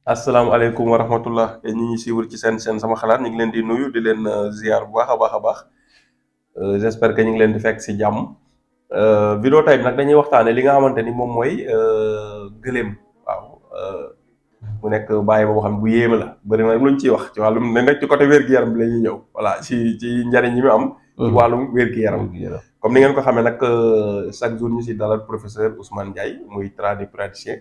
asalaamaaleykum wa rahmatullah ñi ñuy suivre ci seen sama xalaat ñu ngi leen di nuyu di leen ziar bu baax a baax a baax j'espère que ñu ngi leen di fekk si jàmm. Vidéo tey bi nag dañuy waxtaane li nga xamante ni moom mooy gëléem. waaw mu nekk bàyyi boo xam ne bu yéeme la bëri na lu ñu ciy wax ci wàllum ne nag ci côté wér-gu-yaram bi la ñuy ñëw voilà ci njariñ yi mu am. ci wàllum wér-gu-yaram. comme ni ngeen ko xamee nag chaque jour ñu si dalal professeur Ousmane Ndiaye muy tradipraticien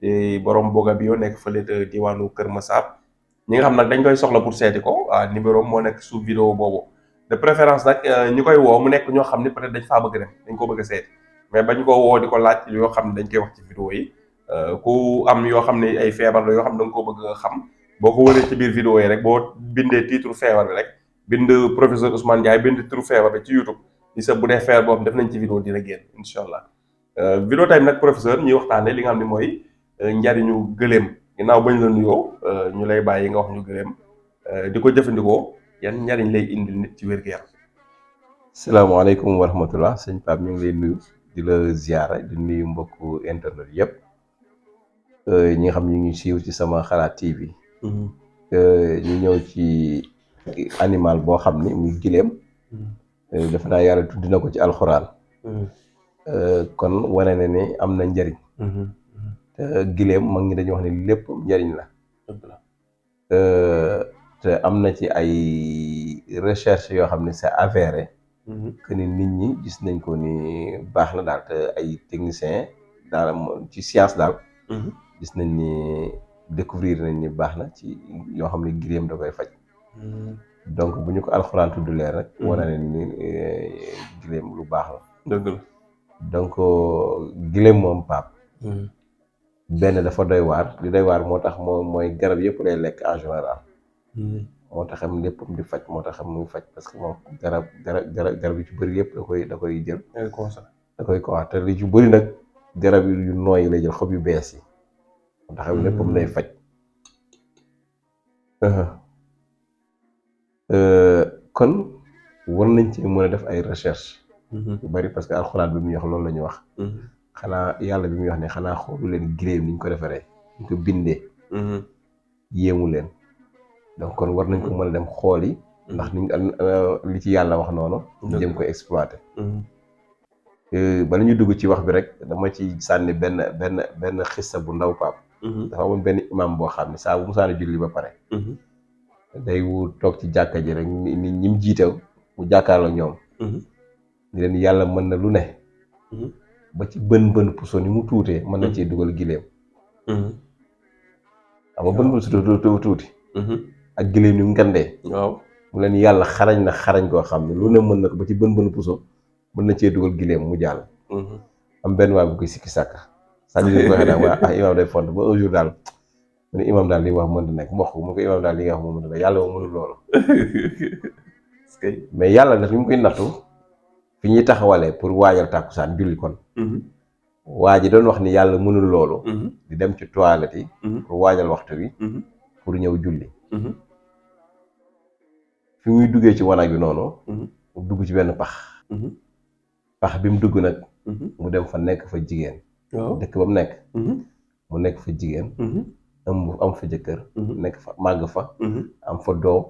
di borom boga bio nekk fële te diwaanu Kër Massar. ñi nga xam nag dañ koy soxla pour seeti ko numéro moo nekk sous vidéo boobu de préférence nag ñu koy woo mu nekk ñoo xam ne peut-être dañ faa bëgg dem dañ ko bëgg a seeti mais bañ ko woo di ko laaj yoo xam ne dañ koy wax ci vidéo yi ku am yoo xam ne ay feebar la yoo xam ne da nga ko bëgg a xam boo ko wëree ci biir vidéo yi rek boo bindee titre feebar bi rek bind professeur Ousmane Ndiaye bind titre feebar bi ci YouTube li sa bu dee feebar boobu def nañ ci vidéo dina génn incha allah. Vidéo tey nag professeur ñuy waxtaanee li nga xam ne mooy njariñu gëléem ginnaaw bañ la nuyoo ñu lay bàyyi nga wax ñu gëléem di ko jëfandikoo yan njariñ lay indil nit ci wér-gu-yaram. salaamaaleykum wa rahmatullah sëñ Pape ñu ngi lay nuyu di la ziara di nuyu mbokku internet yëpp ñi nga xam ñu ngi siiw ci sama xalaat TV. ñu ñëw ci animal boo xam ni muy gileem. defe naa yàlla tudd na ko ci alxuraan. kon wane na ne am na njariñ. te gileem mag ñi dañuy wax ne lépp njariñ la. te am na ci ay recherche yoo xam ne c'est avéré. que ni nit ñi gis nañ ko ni baax na daal te ay techniciens daal ci science daal. gis nañ ni découvrir nañ ni baax na ci yoo xam ne gileem da koy faj. donc bu ñu ko alxuraan tudd leer rek. wane na ni gileem lu baax la. dëgg la donc gileem moom Pape. benn dafa doy waar li doy waar moo tax mooy garab yëpp lay lekk en général. moo tax am léppam di faj moo tax am muy faj parce que moom garab yu ci bëri yëpp da koy jël. da koy ko wax te li ci bëri nag garab yu nooy lay jël xob yu bees yi. moo tax am léppam lay faj. kon war nañ ci mën a def ay recherche yu bëri parce que alxuraan bi muy wax loolu la ñuy wax. xanaa yàlla bi muy wax ne xanaa xoolu leen giléem ni ñu ko defaree ñu ko bindee. yéemu leen. donc kon war nañ ko mën a dem xool yi ndax ni li ci yàlla wax noonu. ñu jëm koy exploité. bala ñu dugg ci wax bi rek dama ci sànni benn xissa bu ndaw Pape. dafa amoon benn imam boo xam ne saa bu musaana julli ba pare. day toog ci jàkka ji rek ni ñi mu jiitew mu jàkkaarloo ñoom. ni leen yàlla mën na lu ne. ba ci bën puso ni mu tuutee mën na cee dugal gileem. xam nga bën puso tuuti. ak gileem ni mu ngandee. waaw mu leen yàlla xarañ na xarañ koo xam ne lu ne mën na ko ba ci bën puso mën na cee dugal gileem mu jàll. am benn waay bu koy sikki sàkk saa ñu ko waxee daal waa imaam day font ba un jour daal mu ne imaam daal li wax mën na nekk mboq mu ko imaam daal li nga wax moom mën na nekk yàlla moom mënul loolu. mais yàlla nag li mu koy nattu fi ñuy taxawalee pour waajal tàkkusaan julli kon. waa ji doon wax ni yàlla mënul loolu. di dem ci toilette yi. pour waajal waxtu wi. pour ñëw julli. fi muy duggee ci wanag bi noonu. mu dugg ci benn pax. pax bi mu dugg nag. mu dem fa nekk fa jigéen. dëkk ba mu nekk. mu nekk fa jigéen. am fa jëkkër. nekk fa màgg fa. am fa doom.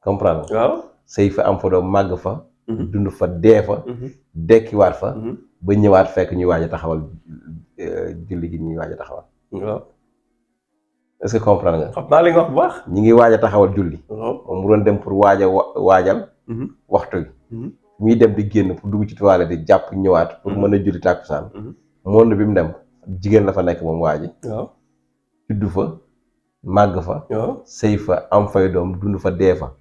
comprendre nga. waaw sëy fa am fa doom màgg fa. dund fa dee fa. dekkiwaat fa. ba ñëwaat fekk ñuy waaj a taxawal julli gi ñuy waaj a taxawal. waaw est-ce que comprendre nga. xam naa li nga wax bu baax. ñi ngi waaj a taxawal julli. waaw moom mu doon dem pour waajal. waxtu wi. muy dem di génn pour dugg ci toilette di jàpp ñëwaat. pour mën a julli tàkkusaan. monde bi mu dem jigéen la fa nekk moom waa ji. waaw juddu fa màgg fa. waaw sëy fa am fay doom dund fa dee fa.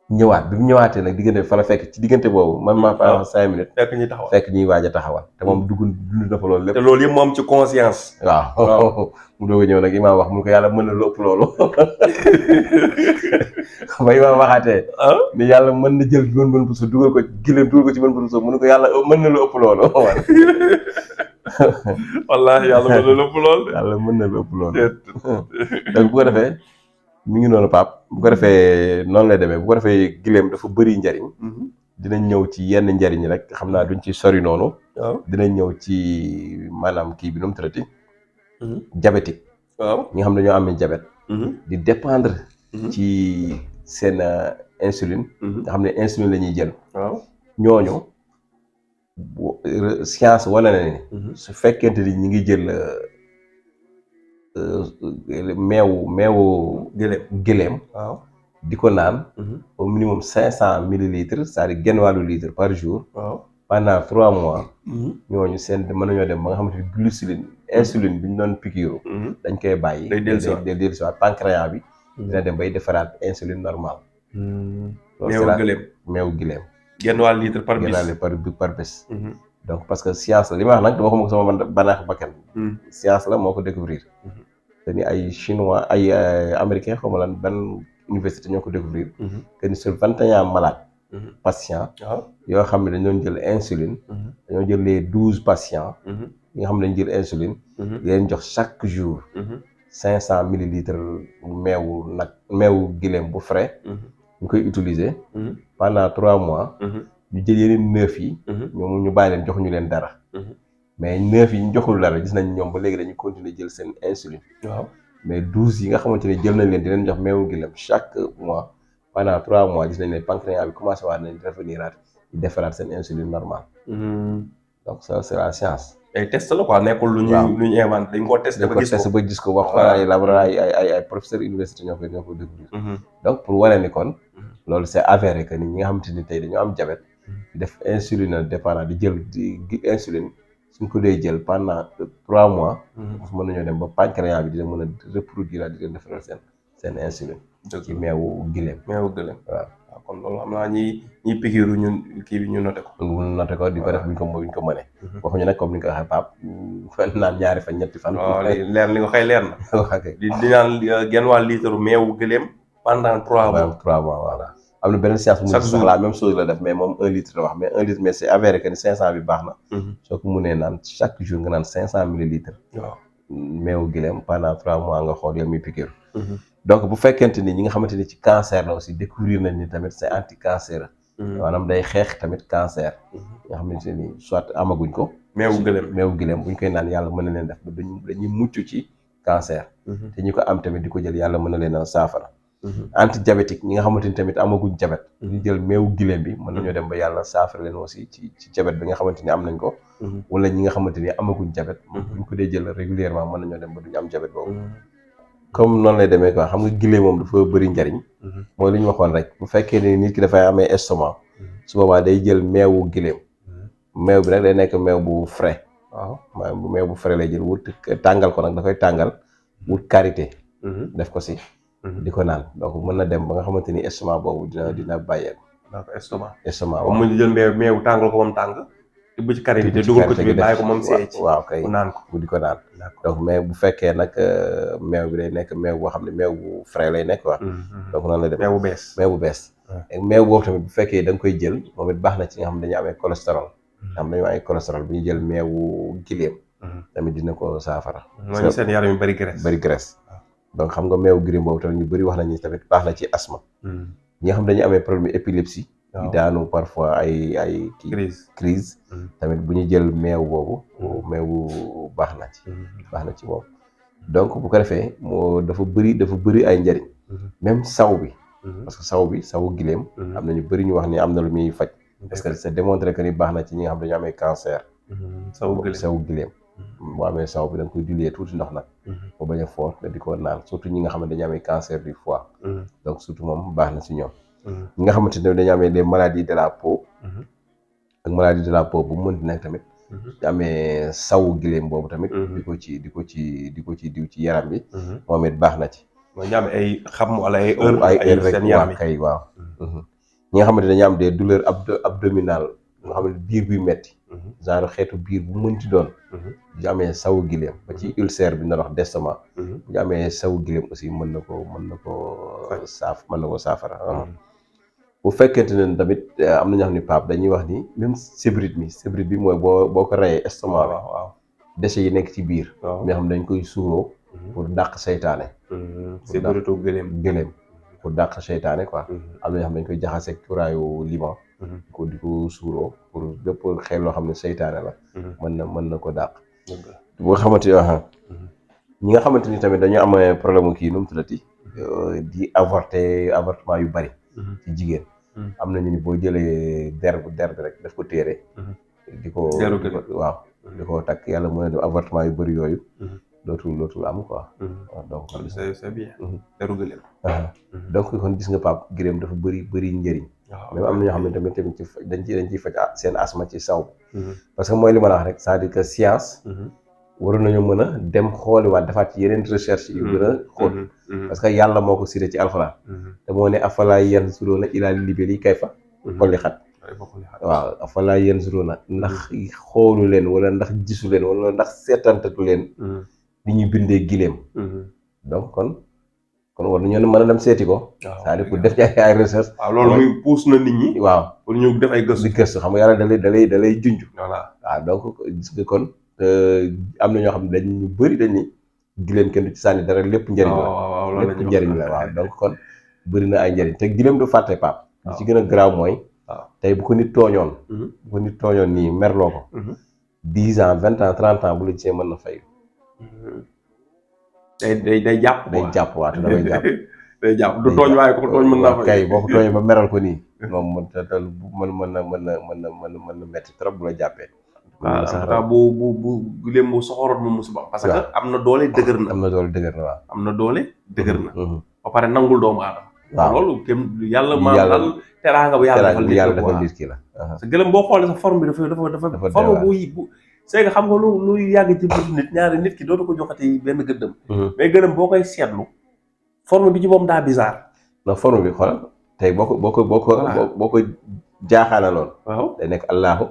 ñëwaat bi mu ñëwaatee nag diggante bi fa la fekk ci diggante boobu man maa fa 5 minutes. fekk ñuy taxawal fekk ñuy waaj a taxawal te moom dund na fa loolu lépp. te loolu yëpp mu am ci conscience. waaw mu doog a ñëw nag imaam wax mu ko yàlla mën na lu ëpp loolu. ba imaam waxaatee. ni yàlla mën na jël bën puso dugal ko gileem dugal ko ci bën puso mu ne ko yàlla mën na lu ëpp loolu. wallaahi yàlla mën na lu ëpp loolu. yàlla mën na lu ëpp loolu. donc bu ko defee mi ngi noonu Pape bu ko defee noonu lay demee bu ko defee gileem dafa bëri njariñ. dinañ ñëw ci yenn njariñ rek xam naa duñ ci sori noonu. waaw dinañ ñëw ci maanaam kii bi nu mu traité. diabétique. waaw. ñi nga xam ne dañoo amee diabète di dépendre ci seen insuline nga xam ne insuline la ñuy jël waaw. ñooñu science wane na ne su fekkente ni ñi ngi jël meewu gëléem waaw. di ko naan au minimum 500 millilitres c'est-à-dire genn wàllu litre par jour waaw. pendant 3 mois ñooñu seen mën nañoo dem ba nga xamante ni gluciline insuline bi ñu doon piqûre dañ koy bàyyi day dellusiwaat pancréas bi dina dem bay defaraat insuline normale meewu gëléem genn wàll litre par bés donc parce que science la li ma wax nag dama ko sama banaax bakkan science la moo ko découvrir te ni ay chinois ay américain xaw ma lan ban université ñoo ko découvrir que ni sur 21 malades patients yoo xam ne dañ doon jël insuline dañoo jël les 12 patients yi nga xam ne dañ jël insuline di leen jox chaque jour 500 millilitres meewu gileem bu frais ñu koy utiliser pendant 3 mois ñu jël yeneen 9 yi ñoom ñu bàyyi leen joxuñu leen dara mais 9 yi ñu joxul dara gis nañ ñoom ba léegi dañu continuer jël seen insuline mais 12 yi nga xamante ne jël nañ leen di leen jox meewu gileem chaque mois pendant 3 mois gis nañ ne pancréas bi commencé waat nañ revenir di defaraat seen insuline normale donc ça c'est la science. ay test la quoi nekkul lu ñu inventé dañ ko testé ba gis ko wax ay laboratoire ay professeur université ñoo ko découvrir donc pour wane ni kon loolu c'est avéré que ni ñi nga xamante ni tey dañoo am diabète di def insuline dépendant di jël insuline suñ ko dee jël pendant 3 mois mën nañoo dem ba pancréas bi dina mën a reproduire di leen defaral seen insuline ci meewu gileem waaw kon loolu xam naa ñi pikiiru ñun kii bi ñu noté ko di ko def buñ ko mënee waxuñu nag comme ni nga ko waxee Pape naan 2 fan 3 fan waaw leer li nga xëy leer na di naan genn wàll litre meewu gëléem pendant 3 mois voilà am na beneen science mu sax la même chose la def mais moom 1 litre la wax mais 1 litre mais c'est avéré que ni 500 bi baax na soo ko mënee naan chaque jour nga naan 500 millilitres meewu gëléem pendant 3 mois nga xool yow muy pikiiru donc bu fekkente ni ñi nga xamante ni ci cancer la aussi découvrir nañ ni tamit c'est anti cancer maanaam day xeex tamit cancer nga xamante ni soit amaguñ ko meewu gëléem buñ koy naan yàlla mën na leen def ba dañuy mucc ci cancer te ñi ko am tamit di ko jël yàlla mën na leen a saafara anti diabétique ñi nga xamante ni tamit amaguñ diabète ñu jël meewu gëléem bi mën nañoo dem ba yàlla saafara leen aussi ci diabète bi nga xamante ni am nañ ko wala ñi nga xamante ni amaguñ diabète buñ ko dee jël régulièrement mën nañoo dem ba duñu am diabète boobu comme noonu lay demee quoi xam nga gileem moom dafa bëri njariñ mooy li ñu waxoon rek bu fekkee ne nit ki dafay amee estomac su boobaa day jël meewu gileem meew bi nag day nekk meew bu frais meew bu frais lay jël wut tàngal ko nag da koy tàngal wut karité def ko si di ko naan donc mën na dem ba nga xamante ni estomac boobu dina bàyyeeku estomac waaw mu jël meew tàngal ko moom tàng tibb ci karité bi dugal ko ci biir bàyyi ko moom seey ci waaw kay mu naan ko mu di ko naan donc mais bu fekkee nag meew bi day nekk meew boo xam ne meew bu frais lay nekk quoi donc noonu lay dem meew bu bees meew boobu tamit bu fekkee da nga koy jël moom it baax na ci nga xam ne dañu amee cholestérol xam dañu amee cholestérol bu ñu jël meewu gileem tamit dina ko saafara mooy seen yaram yu bëri graisse donc xam nga meewu gileem boobu tamit ñu bëri wax nañu tamit baax na ci asthme ñi nga xam dañu amee problème épilepsie di daanu parfois ay crise tamit bu ñu jël meew boobu meewu baax na ci moom donc bu ko defee moo dafa bëri ay njariñ même saw bi parce que sawu gileem am na ñu bëri ñu wax ni am na lu muy faj parce que c'est démontré que ni baax na ci ñi nga xam dañu amee cancer sawu gileem boo amee saw bi da nga koy diluer tuuti ndox nag boo bañ a fort nga di ko naan surtout ñi nga xam ne dañu amee cancer du foie donc surtout moom baax na ci ñoom ñi nga xamante ne dañu amee des maladies de la peau ak maladie de la peau bu mu mënti nekk tamit di amee sawu gileem boobu tamit di ko ci diw ci yaram bi moom it baax na ci mooy ñu am ay xam wala ay heure rek seen yaram yi kay waaw ñi nga xamante dañu am des douleurs abdominales nga xam ne biir buy metti genre xeetu biir bu mënti doon bu amee sawu gileem ba ci ulcère bi na wax d'estomac bu ñu amee sawu gileem aussi mën na ko saafara bu fekkente ne tamit am na ñoo xam ne Pape dañuy wax ni même sébrit bi mooy boo ko reyee estomac bi déchets yi nekk ci biir ñoo xam ne dañ koy suuroo pour dàq seytaane sébritu gëléem pour dàq seytaane quoi am na ñoo xam ne dañ koy jaxase cuuraayu limon di ko suuroo pour lépp xel loo xam ne seytaane la mën na ko dàq boo xamante yoo xam ñi nga xamante ni tamit dañu am problème kii nu mu tuddati di avortement yu bari ci jigéen am nañu ni boo jëlee der bi rek daf ko téere di ko waaw di ko takk yàlla mën a def avortement yu bari yooyu dootul am quoi donc c'est bien deru gëléem donc kon gis nga Pape gëléem dafa bëri njëriñ même am na ñoo xam ne tamit dañ ciy faj seen asma ci saw parce que mooy li ma la wax rek c'est-à-dire que science waroon nañu mën a dem xooliwaat defaat ci yeneen recherche yu gën a xóot parce que yàlla moo ko siré ci alxuraan te moo ne afalaa yanzuruuna ilaa l-ibili kayfa xuliqat waaw afalaa yanzuruuna ndax xoolu leen wala ndax gisu leen wala ndax seetantatu leen li ñuy bindee gileem donc kon war nañoo mën a dem seeti ko c'est-à-dire pour def ci ay recherche waaw loolu muy puus na nit ñi waaw pour ñu def ay gëstu xam nga yàlla da lay junj voilà waaw donc gis nga kon am na ñoo xam ne dañ ñu bëri dañ ni gileem kenn du ci sànni dara lépp njëriñ la lépp njëriñ la waaw donc kon bëri na ay njëriñ te gileem du fàtte Pape li ci gën a garaaw mooy tey bu ko nit tooñoon nii merloo ko 10 ans 20 ans 30 ans bu la gisee mën na fay day jàpp waaw te damay jàpp day jàpp du tooñ waaye ko tooñ mën naa fay kay boo ko tooñee ba meral ko nii moom mën na metti trop bu la jàppee waaw sax bu gileem bu soxoroon moom musiba parce que am na doole dëgër na waaw am na doole dëgër na ba pare nangul doomu aadama waaw loolu kenn yàlla daal teraanga bu yàlla defal nit ki la parce que gëlëm boo xoolee sa forme bi dafa forme bu c'est que xam nga lu yàgg ci biir nit ñaari nit ki dootu ko joxati benn gëddëm mais gëlëm boo koy seetlu forme bi ci moom daa bizarre non forme bi xoolal tey boo ko jaaxaanaloon waaw day nekk allahu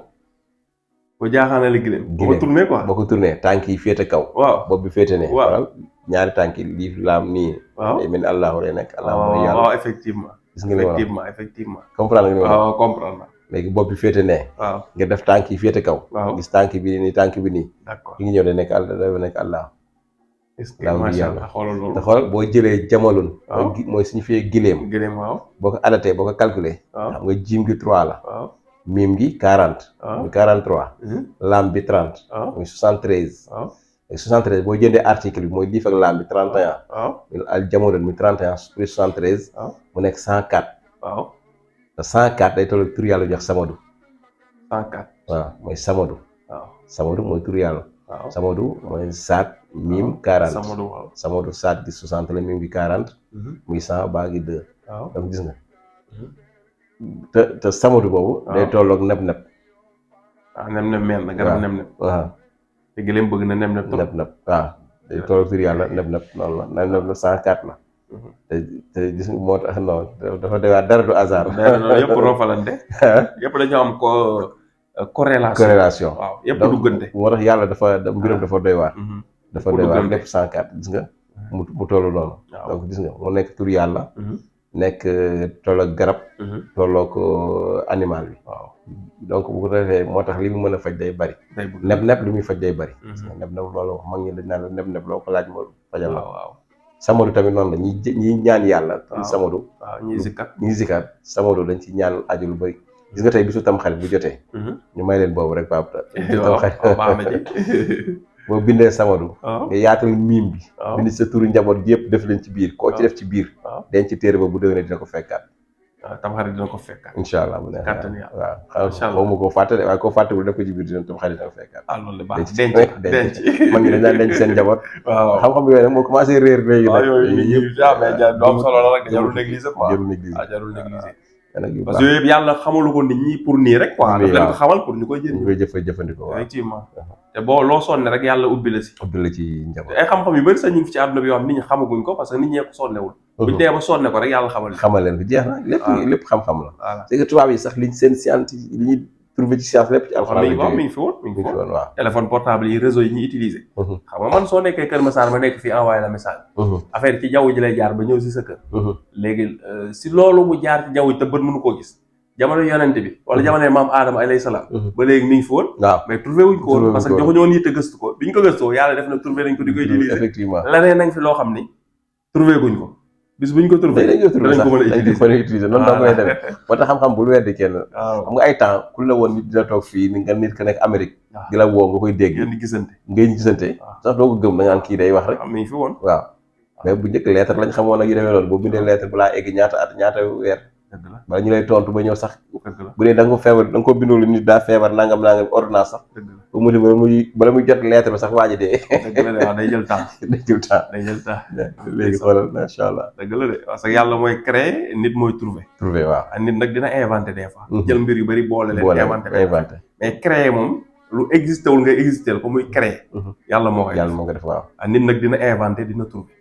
boo jaaxaanale gileem boo ko tourné quoi boo ko tourné tànk yi féete kaw waaw bopp bi féete ne waaw ñaari tànk yi lii laam nii waaw day mel ni allahu lay nekk allahu mooy yàlla waaw effectivement gis nga li ma effectivement comprendre nga waaw comprendre léegi bopp bi féete ne waaw nga def tànk yi féete kaw waaw gis tànk bi nii tànk bi nii d'accord li ngi ñëw day nekk allah est-ce que macha Allah xoolal loolu te xoolal boo jëlee jamalun mooy signifié gileem waaw boo ko adapté boo ko calculé xam nga jiim gi 3 la waaw miim gi 40 muy 43 laam bi 30 muy 73 waaw 73 boo jëndee article bi mooy diif ak laam bi 31 waaw al jamalun muy 31 plus 73 mu nekk 104 waaw te 104 day toll tur yàlla jox samadu 104 waaw mooy samadu waaw samadu mooy tur yàlla waaw samadu mooy saat miim 40 samadu waaw samadu saat gi 60 la miim gi 40 muy 100 baa gi 2 waaw donc gis nga te samadu boobu day tolloog neb-neb waaw neb-neb meen na garab neb-neb waaw te gëléem bëgg na neb-neb trop neb-neb waaw day tolloog tur yàlla neb-neb noonu la neb-neb la 104 la te gis nga moo tax non dafa dewaat dara du hasard yëpp roofalante yëpp dañoo am ko corrélation waaw yëpp duggante moo tax yàlla mbiram dafa doy waar dafa doy waar lépp 104 gis nga mu tollu noonu donc gis nga mu nekk tur yàlla nekk tolloog garab tolloog animal bi waaw donc bu ko defee moo tax li mu mën a faj day bari neb-neb li muy faj day bari neb-neb loolu wax mag ñi dañ naan la neb-neb loo ko laaj moo fajal la waaw samadu tamit noonu la ñi ñaan yàlla samadu waaw ñi zikar samadu dañ ci ñaan aju lu bari gis nga tey bisu tam xarit bu jotee ñu may leen boobu rek Pape boo bindee samadu nga yaatal miim bi bind sa turu njaboot gi yëpp def leen ci biir koo ci def ci biir denc ci téere ba bu déwénee dina ko fekkaat waaw tamxarit dina ko fekkaat incha allah bu neex kàttan yàlla waaw xaw ma koo fàtte de waaye koo fàttewul def ko ci biir dina tamxarit dina ko fekkaat loolu de baax denc man ngi dañ daan denc seen njaboot waaw xam-xam yooyu nag moo commencé réer léegi nag yooyu jamais du am solo la rek jarul négliger quoi jarul négliger parce que yooyu yëpp yàlla xamalu ko nit ñi pour nii rek quoi daf leen ko xamal pour ñu koy jëfandikoo effectivement te boo loo sonne rek yàlla ubbi la ci njaboot ay xam-xam yu bëri sax ñu ngi fi ci àdduna bi yoo xam nit ñi xamaguñ ko parce que nit ñee ko sonnewul buñu dee ba sonne ko rek yàlla xamal leen ko jeex na lépp xam-xam la c'est que tubaab yi sax liñ seen scientifique li ñuy trouvé ci science lépp ci alxuraan mi ngi fi woon waaw téléphone portable yi réseau yi ñuy utiliser xam nga man soo nekkee Kër Massar ma nekk fii envoyé la message affaire ci jaww ji lay jaar ba ñëw si sa kër léegi si loolu mu jaar ci jaww ji te bët mënu koo gis jamono yonente bi wala jamono maam Adama alayhi salaam ba léegi mi ngi fi woon mais trouvé wuñ ko woon parce que joxuñu woon yitte gëstu ko bi ñu ko gëstoo yàlla def na trouvé nañ ko di ko utiliser effectivement laneen nañ fi loo xam ni trouvé guñ ko bis buñ ko trouvé dañ ko trouvé danañ sax ko mën a dañ ko mën a utiliser noonu da koy demee moo tax xam-xam bul weddi kenn xam nga ay temps ku la woon nit dina toog fii ni nga nit ka nekk Amérique di la woo nga koy dégg ngeen di gisante sax doo ko gëm da nga naan kii day wax rek mi ngi fi woon waaw mais bu njëkk lettre lañ xamoon ak yu demee noonu boo bindee lettre balaa egg ñaata at ñaata weer dëgg la bala ñu lay tontu ba ñëw sax dëgg la bu dee da nga ko feebar da nga ko bindul nit daa feebar nangam ordonnance sax dëgg la ba mu bala muy jot lettre ba sax waa ji dee dëgg la de waaw day jël temps day jël temps day jël temps léegi xoolal macha allah dëgg la de parce que yàlla mooy créer nit mooy trouver waaw nit nag dina inventé des fois jël mbir yu bari boole leen inventé mais créer moom lu existé wul nga existé ko muy créer yàlla moo koy def waaw nit nag dina inventé dina trouver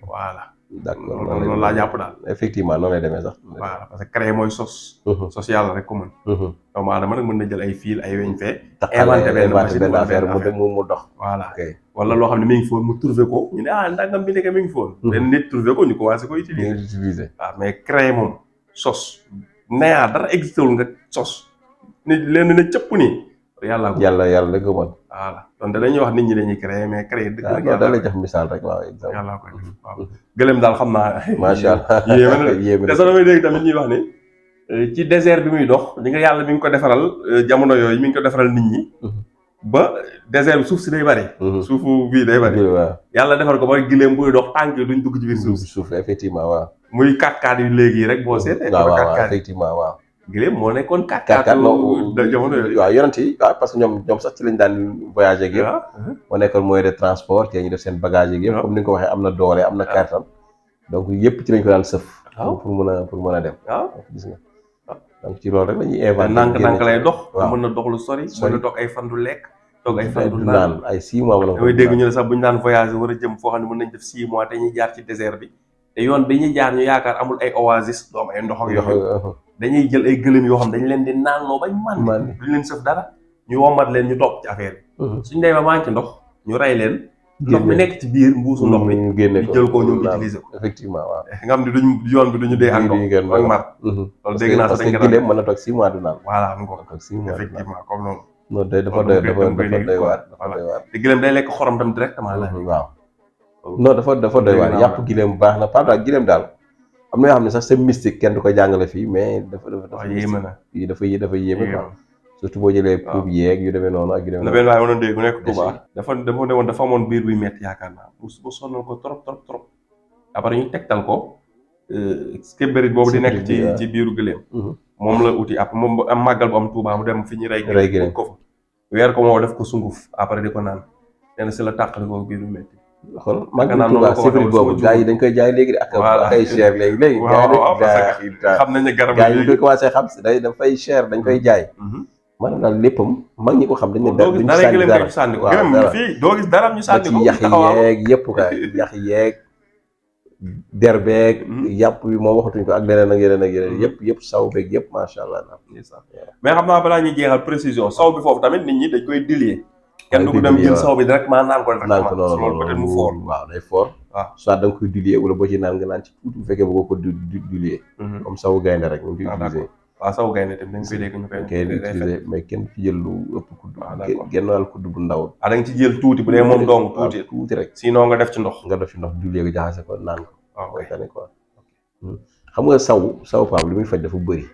voilà d'accord loolu laa jàpp daal effectivement noonu lay demee sax voilà parce que créer mooy sos yàlla rek ko mën doomu aadama nag mën na jël ay fil ay weñ fee inventé benn machine affaire mu dox voilà wala loo xam ne mi ngi foon mu trouvé ko ñu ne ndangam bi nekk mi ngi foon benn nit trouvé ko ñu commencé ko utiliser waaw mais créer moom sos neyaa dara existé wul nga sos nit leen ne cëpp nii yàlla la ko mën voilà donc dañuy wax nit ñi dañuy créer mais créer dëgg nag da lay jox misaal rek waaw exemple yàlla koy def waaw gëlëm daal xam naa macha allah yéeme te sax damay dégg tamit ñuy wax ni ci désert bi muy dox li nga yàlla mi ngi ko defaral jamono yooyu mi ngi ko defaral nit ñi ba désert bi suuf si day bari suufu bii day bari yàlla defar ko ba gileem buy dox tànk yi duñ dugg ci biir suuf effectivement waaw muy 4x4 yu léegi rek boo seetee waaw effectivement waaw gileem moo nekkoon 4x4 jamono yooyu waaw yonent yi waaw parce que ñoom sax ci lañ daan voyager ak yëpp moo nekkoon moyen de transport te ñu def seen bagage yi yëpp comme ni nga ko waxee am na doole am na kàttan donc yëpp ci lañ ko daan sëf pour mën a dem gis nga donc ci loolu rek lañuy inventé nànk lay dox mën na dox lu sori mën na toog ay fan du lekk toog ay fan du naan ay 6 mois wala damay dégg ñu ne sax bu ñu daan voyager war a jëm foo xam ne mën nañ def 6 mois te ñuy jaar ci désert bi te yoon bi ñuy jaar ñu yaakaar amul ay oasis doom ay ndox ak yooyu dañuy jël ay gëlëm yoo xam dañ leen di naanloo bañ man duñ leen sëf dara ñu wommat leen ñu topp ci affaire bi suñ demee ba maa ci ndox ñu rey leen ndox mi nekk ci biir mbuusu ndox mi ñu jël ko ñu utiliser ko effectivement waaw nga xam ne duñ yoon bi duñu dee ak ndox ak mar loolu dégg naa sax dañ ko gileem mën na toog 6 mois du naan voilà mu ko toog 6 mois effectivement comme noonu non day dafa doy waar te gileem day lekk xorom tam directement la waaw non dafa doy waar yàpp gileem baax na par exemple gileem daal am na yoo xam ne sax c'est mystique kenn du ko jàngale fii mais dafa yéeme na dafa yéeme quoi surtout boo jëlee puub yeeg yu demee noonu ak yu demee la benn waaye mënoon dégg bu nekk Touba dafa ne woon dafa amoon biir buy metti yaakaar naa bu sonnal ko trop après ñu tegtal ko skébérit boobu di nekk ci biiru gëléem moom la uti après moom am màggal bu am Touba mu dem fi ñu rey gëléem ko fa weer ko moo def ko sunguf après di ko naan nee na si la tàqali ko biir bu metti xool màggal Touba skébérit boobu gars yi dañ koy jaay léegi de ak ay cher léegi xam nañ ne garab gars yi ñu koy commencé xam si day dafay cher dañ koy jaay maanaam daal léppam mag ñi ko xam dañ ne duñu sànni ko gëléem fii doo gis dara ñu sànni ko yax yeeg yëpp ka yax yeeg der beeg yàpp bi moom waxatuñ ko ak leneen ak yeneen yëpp saw beeg yëpp macha allah mais xam naa balaa ñuy jeexal précision saw bi foofu tamit nit ñi dañ koy diluer kenn du ko dem jël saw bi directement naan ko loolu peut-être mu fort waaw day fort soit da nga koy diluer wala boo ci naan nga naan ci tuuti bu fekkee bëggoo ko diluer comme sawu gaynde rek ñu koy utiliser waaw sawu gaynde tamit dañ koy dégg ñu koy utiliser mais kenn ci jël lu ëpp kudd genn wàll kudd bu ndaw da nga ci jël tuuti bu dee moom dong tuuti rek sinon nga def ci ndox diluer ko jaxase ko naan ko tane quoi xam nga saw paam li muy faj dafa bëri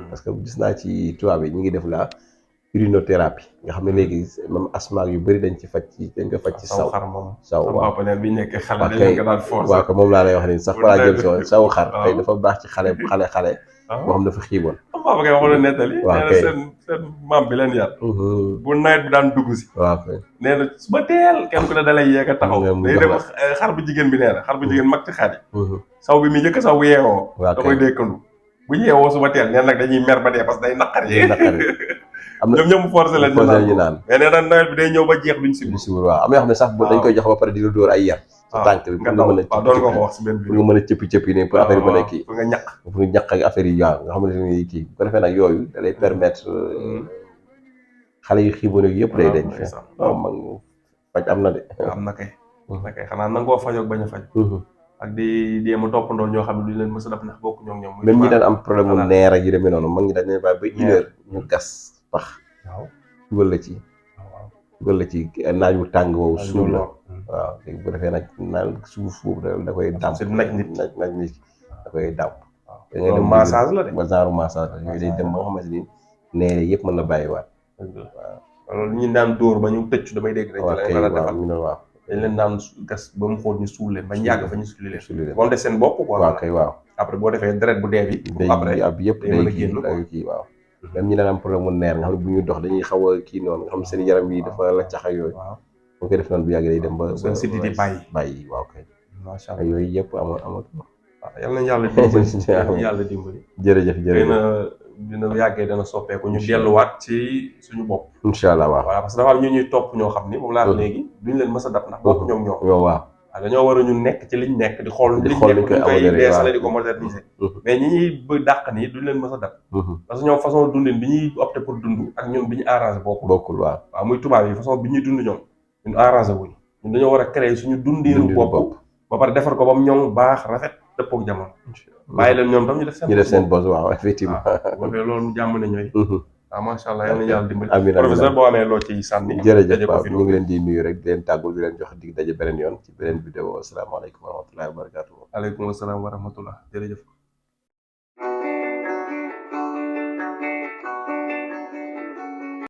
parce que gis naa ci tubaab yi ñu ngi def la urinothérapie nga xam ne léegi même asthme yu bëri dañ ko faj ci saw saw waaw bi nekk xale dañ ko daan forcer waaw ko moom laa lay wax ni sax balaa jël si saw xar tey dafa baax ci xale boo xam dafa xiiboon papa kay waxoon na nettali nee na seen maam bi leen yar bu nawet bi daan dugg si waaw nee na suba teel kenn ku ne dalay yeeg a taxaw day dem xar bu jigéen bi nee na xar bu jigéen mag ci xar yi saw bi mi njëkk saw bu yeewoo da koy dékkandu bu yeewoo suba teel neen nag dañuy mer ba dee parce que day naqari am na ñoom forcé la ñu naan mais nee na nawet bi day ñëw ba jeex duñ si waaw am na yoo xam ne sax dañ koy jox ba pare di la dóor ay yar sa tànk bi pour nga mën a doon nga ko wax si benn pour nga mën a cëppi nii pour affaire yi mën a kii pour nga ñaq ak affaire yi waaw nga xamante ne kii bu ko defee nag yooyu da lay permettre xale yu xiiboon ak yëpp day dañ fe waaw mag faj am na de am na kay xanaa nangoo fajoog bañ a faj ak di jéem a toppandoo ñoo xam ne duñ leen mës a def ndax bokk ñoom même ñi daan am problème mu neer ak yu demee noonu mag ñi dañ leen bàyyi ba 1 heure ñu gas pax dugal la ci naaj wu tàng woowu suul la waaw léegi bu defee nag naan suuf boobu da koy dàmp si naj nit naj nit da koy dàmp da ngay loolu dem massage la de ba genre massage la yooyu day dem ba nga xamante ni nee yëpp mën na bàyyiwaat waaw loolu ñu daan dóor ba ñu tëcc damay dégg dañ waaw leen kay daan waaw defal ñu ne waaw dañ leen daan gas ba mu xool ñu suul leen ba ñu yàgg fa ñu suuli leen suli leen moom de seen bopp quoi waaw kay waaw après boo defee deret bu dee bi day après ab yëpp day mën a day génn kii quoi. day kii waaw même ñi daan am problème mu neer nga xam ne bu ñuy dox dañuy xaw a kii noonu nga xam seen yaram yi dafa la cax ak yooyu waaw boo koy def noonu bu yàgg day dem ba seen siddi di bàyyi waaw kay macha ak allah yooyu yëpp amatul waaw yal nañu yàlla dimbali yal nañu yàlla dimbali jërëjëf xëy jërëjëf na dina yàggee dana soppeeku ñu delluwaat ci suñu bopp incha allah waaw voilà parce que dafa am ñu ñuy topp ñoo xam ni moom laa wax léegi duñ leen mës a dab ndax bokk ñoom ñoom yow waaw waaw dañoo war a ñu nekk ci liñ nekk di xool di liñ xool nekk liñ koy duñ koy améliorer, beesale waaw. di ko moderniser mais ñi ñuy bëgg dàq nii duñ leen mës a dab parce que ñoom façon dundin bi ñuy opté pour dund ak ñun bi ñu arrangé bokkul bokkul waaw waaw muy tubaab yi façon bi ñuy dund ñoom ñun arrangé wuñ ñun dañoo war a créer suñu dundinu bopp ba pare defar ko ba mu ñoŋ baax rafet dëppook jamono bàyyi leen ñoom tam ñu def seen bos waaw effectivement bu defee loolu jàmm ne ñooy waaw macha allah yal na yàlla dimbali amiin professeur boo amee loo ci sànni jërëjëf waaw ñu ngi leen di nuyu rek di leen tàggul di leen jox dig daje beneen yoon ci beneen vidéo asalaamaaleykum wa rahmatullahi wa barakatuh aleykum asalaam wa rahmatullah jërëjëf